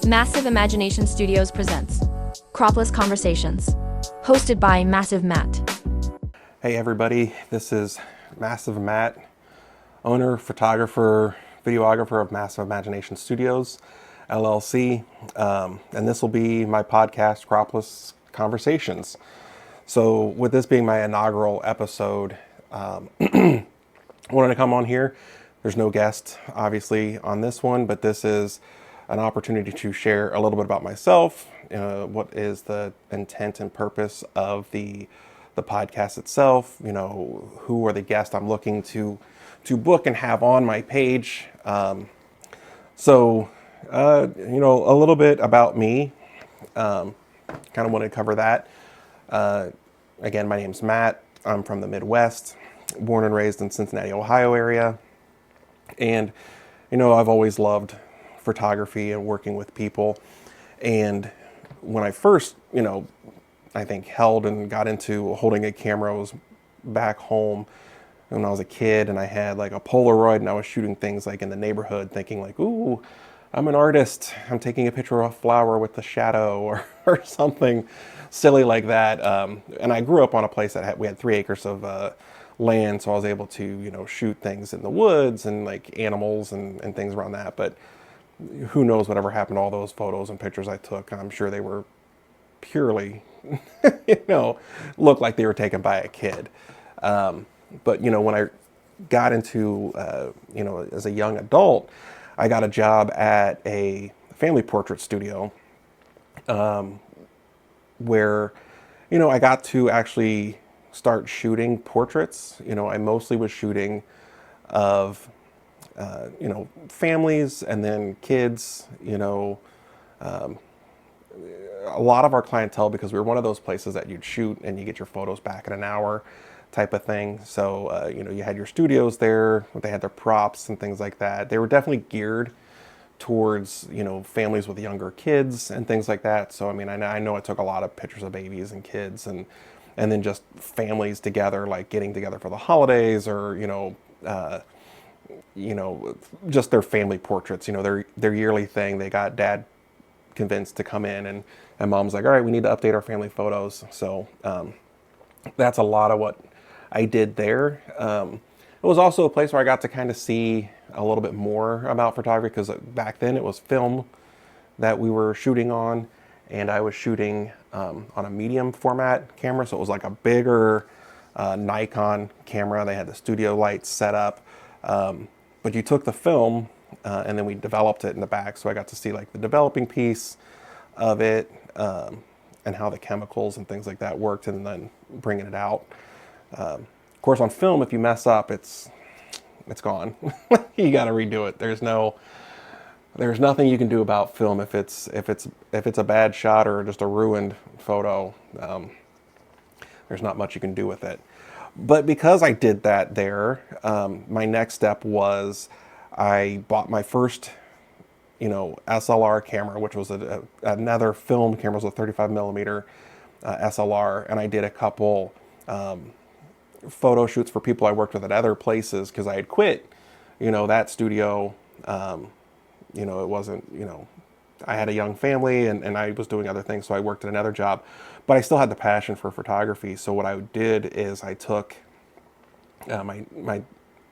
Massive Imagination Studios presents Cropless Conversations, hosted by Massive Matt. Hey everybody, this is Massive Matt, owner, photographer, videographer of Massive Imagination Studios, LLC, and this will be my podcast, Cropless Conversations. So with this being my inaugural episode, I wanted to come on here. There's no guest, obviously, on this one, but this is an opportunity to share a little bit about myself, what is the intent and purpose of the podcast itself, who are the guests I'm looking to book and have on my page. So a little bit about me, kind of want to cover that. Again, my name's Matt. I'm from the Midwest, born and raised in Cincinnati, Ohio area. And, I've always loved photography and working with people. And when I first, I think held and got into holding a camera was back home when I was a kid, and I had like a Polaroid and I was shooting things like in the neighborhood thinking like, ooh, I'm an artist. I'm taking a picture of a flower with the shadow or something silly like that. And I grew up on a place that we had 3 acres of land, so I was able to, shoot things in the woods and like animals and things around that. But who knows whatever happened to all those photos and pictures I took. I'm sure they were purely, looked like they were taken by a kid. But, when I got into, as a young adult, I got a job at a family portrait studio where, I got to actually start shooting portraits. I mostly was shooting of, families and then kids, a lot of our clientele, because we were one of those places that you'd shoot and you get your photos back in an hour type of thing. So, you had your studios there, they had their props and things like that. They were definitely geared towards, families with younger kids and things like that. So, I know I took a lot of pictures of babies and kids and then just families together, like getting together for the holidays or, just their family portraits, their yearly thing. They got dad convinced to come in and mom's like, all right, we need to update our family photos. So that's a lot of what I did there. It was also a place where I got to kind of see a little bit more about photography, because back then it was film that we were shooting on, and I was shooting on a medium format camera. So it was like a bigger Nikon camera. They had the studio lights set up. But you took the film and then we developed it in the back. So I got to see like the developing piece of it and how the chemicals and things like that worked, and then bringing it out. Of course, on film, if you mess up, it's gone. You got to redo it. There's nothing you can do about film if it's a bad shot or just a ruined photo. There's not much you can do with it. But because I did that there, my next step was I bought my first, SLR camera, which was another film camera. It was a 35 millimeter SLR, and I did a couple photo shoots for people I worked with at other places, because I had quit, that studio. It wasn't, I had a young family and I was doing other things, so I worked at another job. But I still had the passion for photography. So what I did is I took my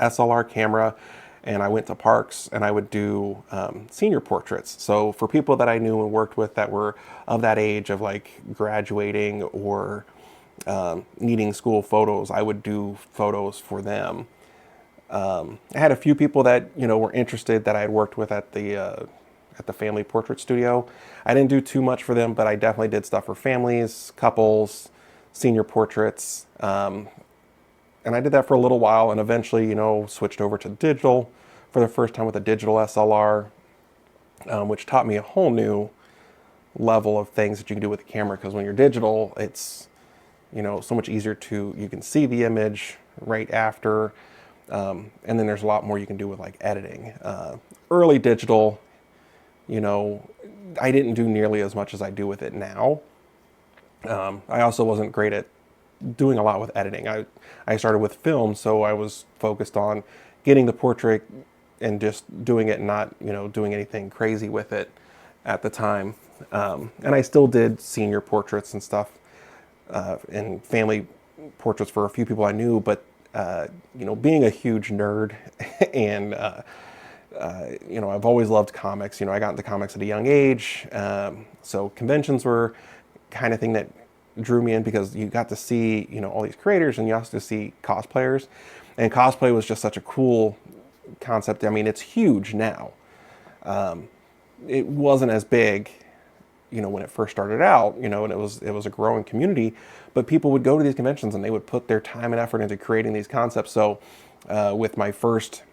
SLR camera and I went to parks and I would do senior portraits. So for people that I knew and worked with that were of that age of like graduating or needing school photos, I would do photos for them. I had a few people that, were interested that I had worked with at the family portrait studio. I didn't do too much for them, but I definitely did stuff for families, couples, senior portraits. And I did that for a little while, and eventually, switched over to digital for the first time with a digital SLR, which taught me a whole new level of things that you can do with the camera. Because when you're digital, it's, so much easier you can see the image right after. And then there's a lot more you can do with like editing. Early digital, I didn't do nearly as much as I do with it now. I also wasn't great at doing a lot with editing. I started with film, so I was focused on getting the portrait and just doing it, and not, doing anything crazy with it. at the time. And I still did senior portraits and stuff, and family portraits for a few people I knew. But being a huge nerd, and I've always loved comics. I got into comics at a young age, so conventions were kind of thing that drew me in, because you got to see all these creators, and you also see cosplayers, and cosplay was just such a cool concept. I mean, it's huge now. It wasn't as big, when it first started out, and it was a growing community, but people would go to these conventions and they would put their time and effort into creating these concepts. So with my first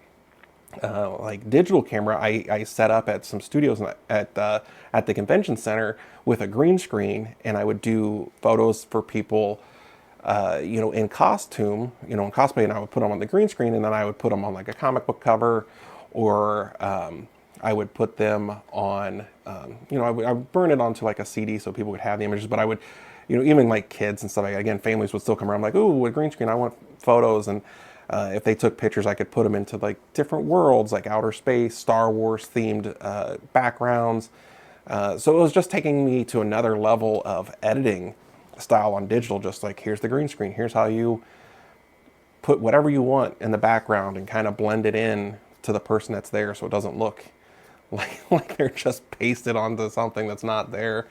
digital camera, I set up at some studios at the convention center with a green screen, and I would do photos for people, in costume, in cosplay, and I would put them on the green screen, and then I would put them on like a comic book cover, or I would put them on, I would burn it onto like a CD so people would have the images, but I would, even like kids and stuff, again, families would still come around like, ooh, a green screen, I want photos. And if they took pictures, I could put them into like different worlds, like outer space, Star Wars themed backgrounds. So it was just taking me to another level of editing style on digital, just like, here's the green screen, here's how you put whatever you want in the background and kind of blend it in to the person that's there, so it doesn't look like they're just pasted onto something that's not there.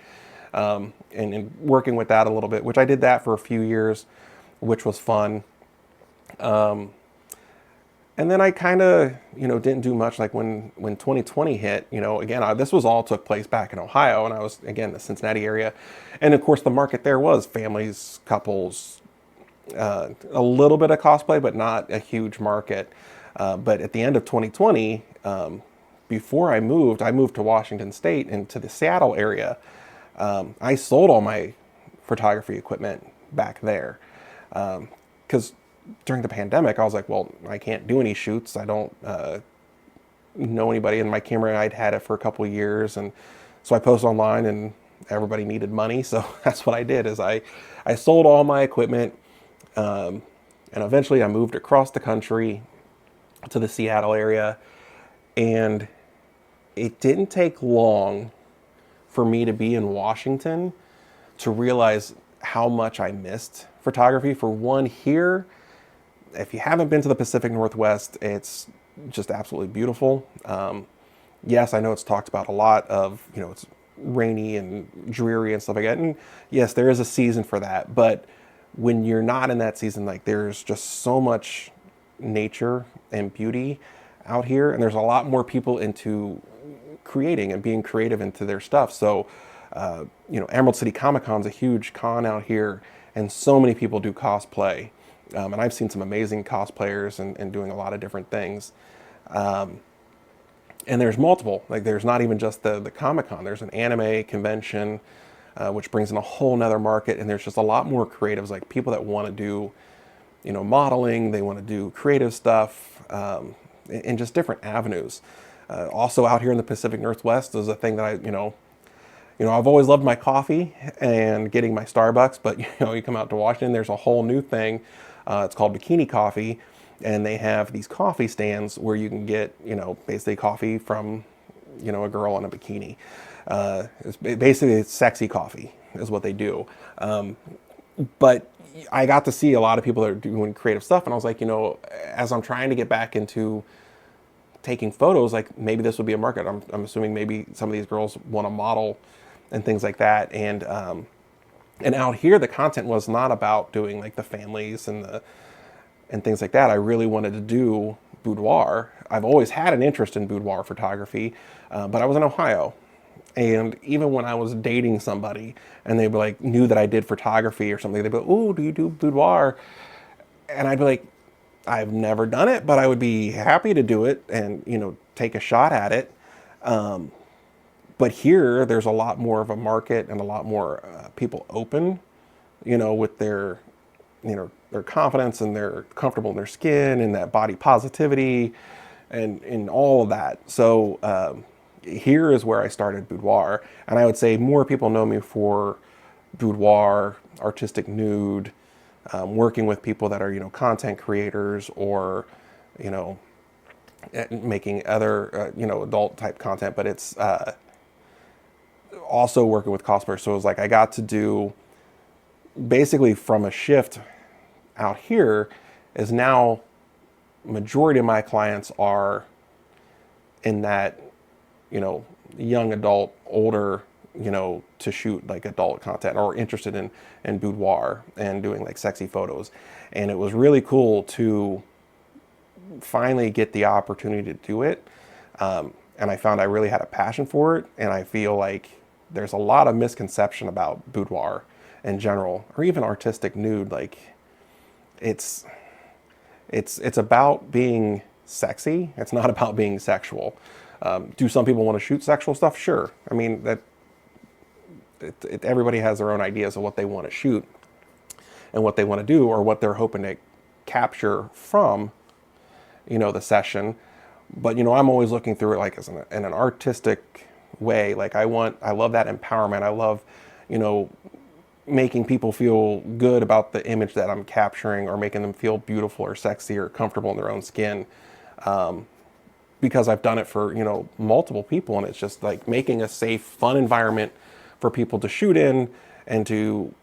And working with that a little bit, which I did that for a few years, which was fun. And then I kind of, didn't do much. Like when 2020 hit, again, this was all took place back in Ohio, and I was, again, the Cincinnati area. And of course the market there was families, couples, a little bit of cosplay, but not a huge market. But at the end of 2020, before I moved to Washington State and to the Seattle area. I sold all my photography equipment back there, because during the pandemic, I was like, well, I can't do any shoots. I don't know anybody. And my camera, I'd had it for a couple of years, and so I posted online, and everybody needed money, so that's what I did. Is I sold all my equipment, and eventually I moved across the country to the Seattle area, and it didn't take long for me to be in Washington to realize how much I missed photography. For one, here, if you haven't been to the Pacific Northwest, it's just absolutely beautiful. Yes, I know it's talked about a lot of, it's rainy and dreary and stuff like that. And yes, there is a season for that. But when you're not in that season, like, there's just so much nature and beauty out here. And there's a lot more people into creating and being creative into their stuff. So, Emerald City Comic Con's a huge con out here, and so many people do cosplay. And I've seen some amazing cosplayers and doing a lot of different things. And there's multiple, like, there's not even just the Comic Con, there's an anime convention, which brings in a whole nother market. And there's just a lot more creatives, like people that want to do, modeling, they want to do creative stuff, in just different avenues. Also out here in the Pacific Northwest is a thing that I've always loved my coffee and getting my Starbucks, but you come out to Washington, there's a whole new thing. It's called bikini coffee, and they have these coffee stands where you can get, basically coffee from, a girl in a bikini. It's sexy coffee is what they do. But I got to see a lot of people that are doing creative stuff, and I was like, as I'm trying to get back into taking photos, like, maybe this would be a market. I'm assuming maybe some of these girls want to model and things like that. And out here, the content was not about doing like the families and things like that. I really wanted to do boudoir. I've always had an interest in boudoir photography, but I was in Ohio. And even when I was dating somebody and they were like, knew that I did photography or something, they'd be like, oh, do you do boudoir? And I'd be like, I've never done it, but I would be happy to do it and, take a shot at it. But here, there's a lot more of a market and a lot more people open, with their, their confidence, and they're comfortable in their skin and that body positivity and all of that. So here is where I started boudoir. And I would say more people know me for boudoir, artistic nude, working with people that are, content creators or, making other, adult type content. But it's, also working with cosplayers. So it was like I got to do basically from a shift out here is now majority of my clients are in that, young adult, older, to shoot like adult content or interested in boudoir and doing like sexy photos. And it was really cool to finally get the opportunity to do it. And I found I really had a passion for it. And I feel like there's a lot of misconception about boudoir in general, or even artistic nude. Like it's about being sexy. It's not about being sexual. Do some people want to shoot sexual stuff? Sure. I mean, everybody has their own ideas of what they want to shoot and what they want to do or what they're hoping to capture from, the session. But, I'm always looking through it like in an artistic way. Like I love that empowerment. I love, making people feel good about the image that I'm capturing or making them feel beautiful or sexy or comfortable in their own skin. Because I've done it for, multiple people, and it's just like making a safe, fun environment for people to shoot in and to,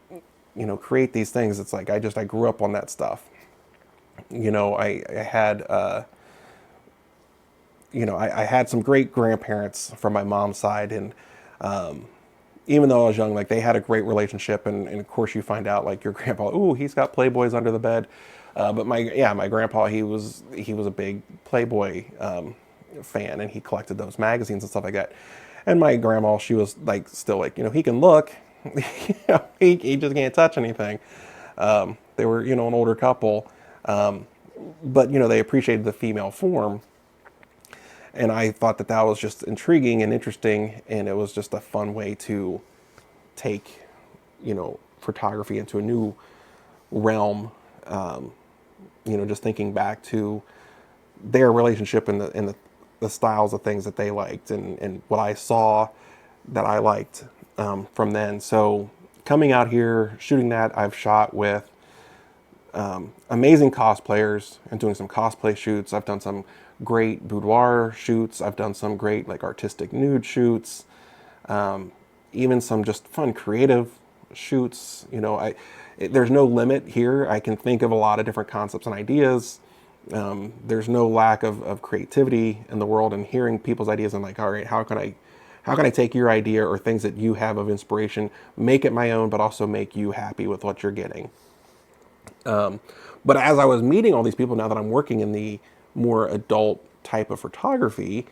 create these things. It's like, I grew up on that stuff. I had, I had some great grandparents from my mom's side, and even though I was young, like they had a great relationship, and of course you find out like your grandpa, ooh, he's got Playboys under the bed. But my grandpa, he was a big Playboy fan, and he collected those magazines and stuff like that. And my grandma, she was like still like, he can look, he just can't touch anything. They were, an older couple, but they appreciated the female form. And I thought that was just intriguing and interesting, and it was just a fun way to take, photography into a new realm. Just thinking back to their relationship and the styles of things that they liked and what I saw that I liked from then. So coming out here, shooting that, I've shot with amazing cosplayers and doing some cosplay shoots. I've done some great boudoir shoots. I've done some great like artistic nude shoots, even some just fun creative shoots. There's no limit here. I can think of a lot of different concepts and ideas. There's no lack of creativity in the world, and hearing people's ideas and like, all right, how can I take your idea or things that you have of inspiration, make it my own, but also make you happy with what you're getting. But as I was meeting all these people, now that I'm working in the more adult type of photography,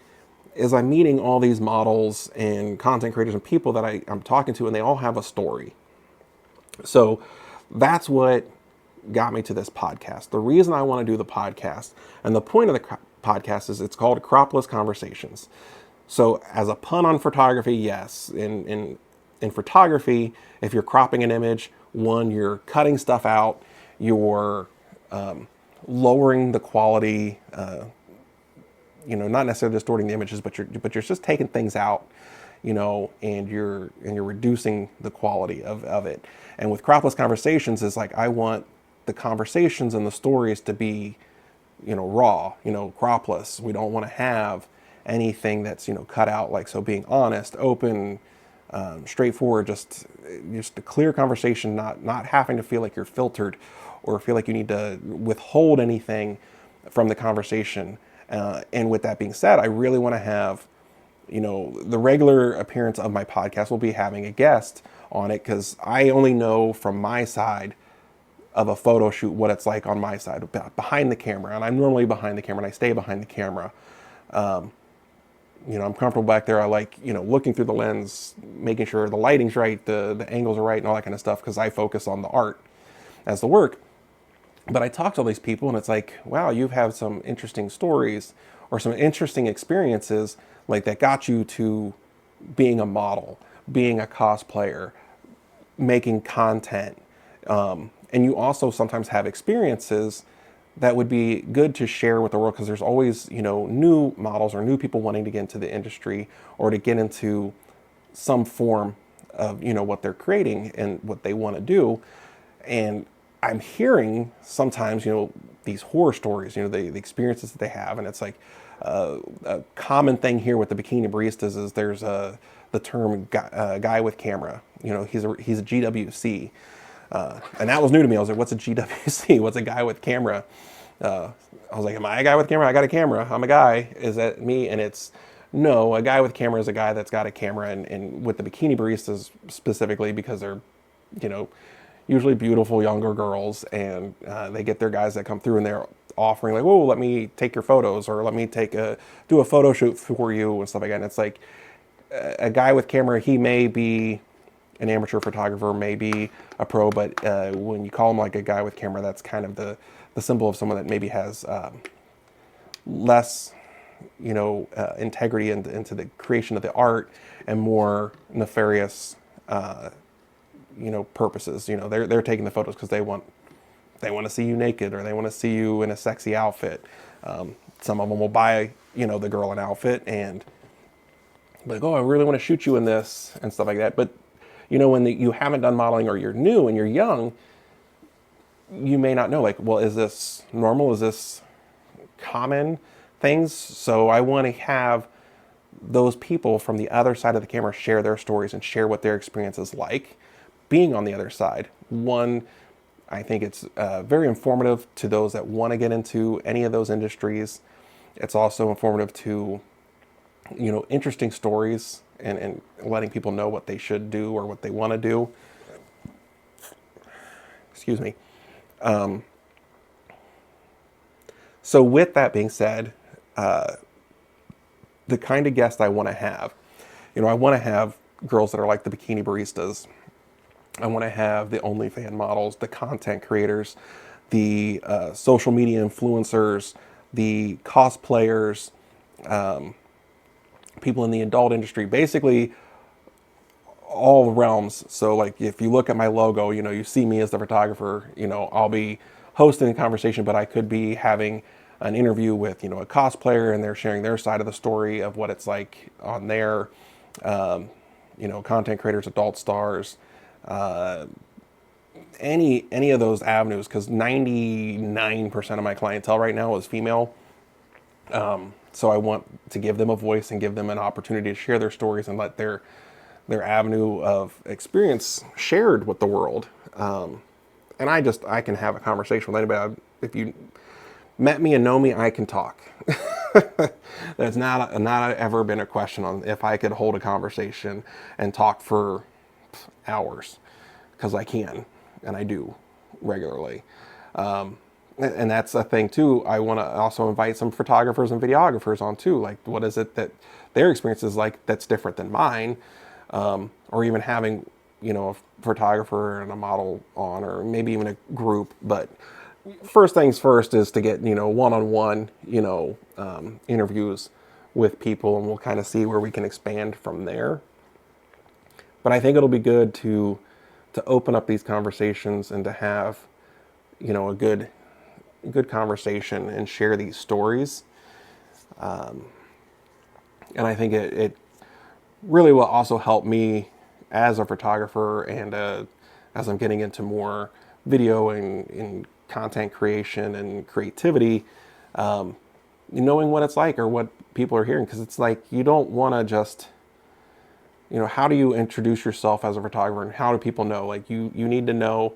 is I'm meeting all these models and content creators and people that I'm talking to, and they all have a story. So that's what got me to this podcast. The reason I want to do the podcast, and the point of the podcast is it's called Cropless Conversations. So as a pun on photography, yes, in photography, if you're cropping an image, one, you're cutting stuff out, you're lowering the quality, not necessarily distorting the images, but you're just taking things out, and you're reducing the quality of it. And with cropless conversations, is like I want the conversations and the stories to be, raw, cropless. We don't want to have anything that's cut out. Like, so being honest, open, straightforward, just a clear conversation, not having to feel like you're filtered or feel like you need to withhold anything from the conversation. And with that being said, I really want to have, the regular appearance of my podcast will be having a guest on it, because I only know from my side of a photo shoot what it's like on my side, behind the camera. And I'm normally behind the camera, and I stay behind the camera. I'm comfortable back there. I like, looking through the lens, making sure the lighting's right, the angles are right, and all that kind of stuff, because I focus on the art as the work. But I talk to all these people, and it's like, wow, you've had some interesting stories or some interesting experiences like that got you to being a model, being a cosplayer, making content. And you also sometimes have experiences that would be good to share with the world, because there's always, new models or new people wanting to get into the industry or to get into some form of, what they're creating and what they want to do. And I'm hearing sometimes, these horror stories, the experiences that they have. And it's like, a common thing here with the bikini baristas is there's the term guy with camera. You know, he's a GWC. And that was new to me. I was like, what's a GWC? What's a guy with camera? I was like, am I a guy with camera? I got a camera. I'm a guy. Is that me? And it's, no, a guy with camera is a guy that's got a camera. And with the bikini baristas specifically, because they're, you know, usually beautiful younger girls, and they get their guys that come through and they're offering like, oh, let me take your photos, or let me do a photo shoot for you and stuff like that. And it's like, a guy with camera, he may be an amateur photographer, may be a pro, but when you call him like a guy with camera, that's kind of the symbol of someone that maybe has less, you know, integrity into the creation of the art, and more nefarious, you know, purposes. You know, they're taking the photos because they want to see you naked, or they want to see you in a sexy outfit. Some of them will buy, you know, the girl an outfit and like, oh, I really want to shoot you in this and stuff like that. But, you know, when you haven't done modeling, or you're new and you're young, you may not know, like, well, is this normal? Is this common things? So I want to have those people from the other side of the camera share their stories and share what their experience is like being on the other side. One, I think it's very informative to those that want to get into any of those industries. It's also informative to, you know, interesting stories, and letting people know what they should do or what they want to do. Excuse me. So with that being said, the kind of guest I want to have, you know, I want to have girls that are like the bikini baristas. I want to have the OnlyFans models, the content creators, the social media influencers, the cosplayers, people in the adult industry, basically all realms. So like, if you look at my logo, you know, you see me as the photographer. You know, I'll be hosting a conversation, but I could be having an interview with, you know, a cosplayer, and they're sharing their side of the story of what it's like on their, you know, content creators, adult stars, any of those avenues, because 99% of my clientele right now is female. So I want to give them a voice and give them an opportunity to share their stories and let their avenue of experience shared with the world. And I can have a conversation with anybody. If you met me and know me, I can talk. There's not ever been a question on if I could hold a conversation and talk for hours, because I can, and I do regularly. And that's a thing too. I want to also invite some photographers and videographers on too. Like, what is it that their experience is like that's different than mine? Or even having, you know, a photographer and a model on, or maybe even a group. But first things first is to get, you know, one-on-one, you know, interviews with people, and we'll kind of see where we can expand from there. But I think it'll be good to open up these conversations and to have, you know, a good conversation and share these stories. And I think it really will also help me as a photographer, and as I'm getting into more video and content creation and creativity, knowing what it's like or what people are hearing. Because it's like, you don't want to just, you know, how do you introduce yourself as a photographer, and how do people know? Like, you need to know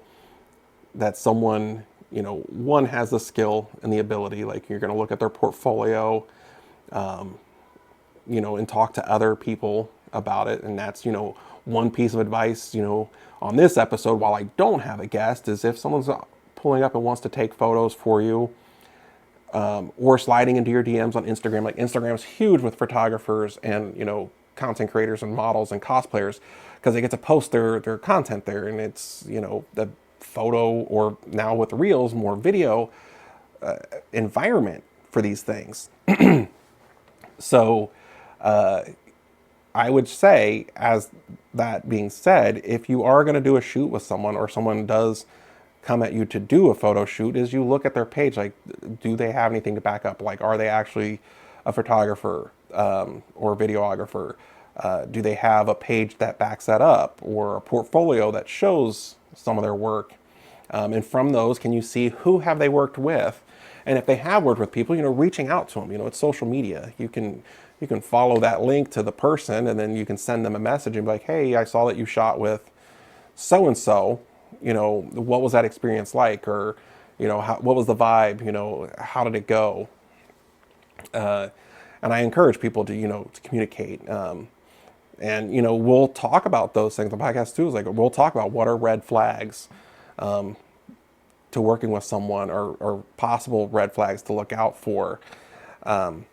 that someone, you know, one, has the skill and the ability. Like, you're going to look at their portfolio, you know, and talk to other people about it. And that's, you know, one piece of advice, you know, on this episode, while I don't have a guest, is if someone's pulling up and wants to take photos for you, or sliding into your DMs on Instagram. Like, Instagram's huge with photographers and, you know, content creators and models and cosplayers, because they get to post their content there, and it's, you know, the photo, or now with Reels, more video environment for these things. So I would say, as that being said, if you are going to do a shoot with someone, or someone does come at you to do a photo shoot, is you look at their page. Like, do they have anything to back up? Like, are they actually a photographer or a videographer? Do they have a page that backs that up, or a portfolio that shows some of their work? And from those, can you see who have they worked with? And if they have worked with people, reaching out to them, it's social media. You can follow that link to the person, and then you can send them a message and be like, hey, I saw that you shot with so-and-so, what was that experience like? Or, what was the vibe? How did it go? And I encourage people to, to communicate. And, we'll talk about those things. The podcast too is like, we'll talk about what are red flags to working with someone, or possible red flags to look out for, and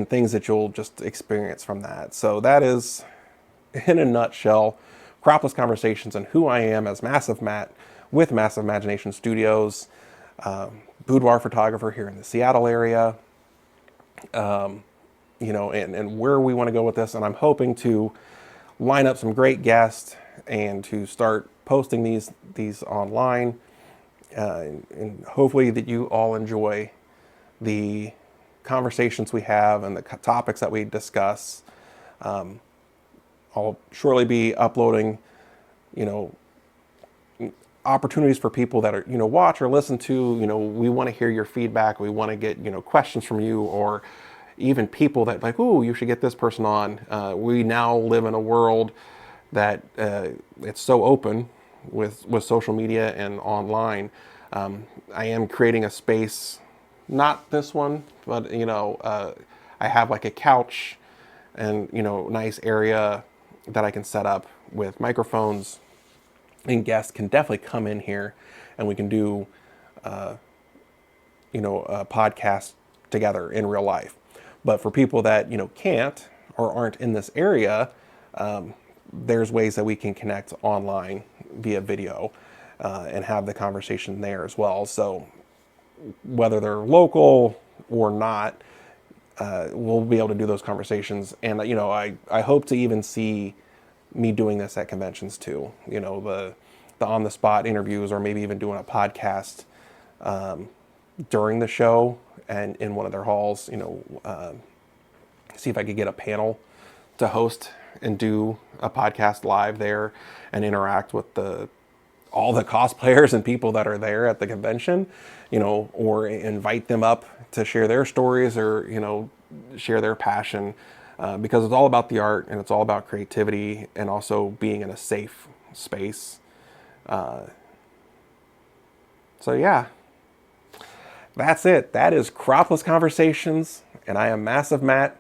things that you'll just experience from that. So that is, in a nutshell, Cropless Conversations and who I am as Massive Matt with Massive Imagination Studios, boudoir photographer here in the Seattle area. And where we want to go with this. And I'm hoping to line up some great guests and to start posting these online. And hopefully that you all enjoy the conversations we have and the topics that we discuss. I'll surely be uploading, opportunities for people that are, watch or listen to, we want to hear your feedback. We want to get, questions from you, or even people that like, oh, you should get this person on. We now live in a world that it's so open with social media and online. I am creating a space, not this one, but, I have like a couch and, nice area that I can set up with microphones, and guests can definitely come in here and we can do, a podcast together in real life. But for people that, can't or aren't in this area, there's ways that we can connect online via video and have the conversation there as well. So whether they're local or not, we'll be able to do those conversations. And, I hope to even see me doing this at conventions too. The on-the-spot interviews, or maybe even doing a podcast during the show and in one of their halls, see if I could get a panel to host and do a podcast live there and interact with all the cosplayers and people that are there at the convention, or invite them up to share their stories, or, share their passion, because it's all about the art and it's all about creativity and also being in a safe space. So yeah, that's it. That is Cropless Conversations, and I am Massive Matt,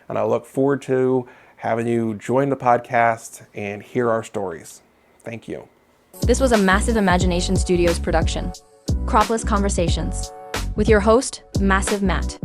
and I look forward to having you join the podcast and hear our stories. Thank you. This was a Massive Imagination Studios production, Cropless Conversations, with your host, Massive Matt.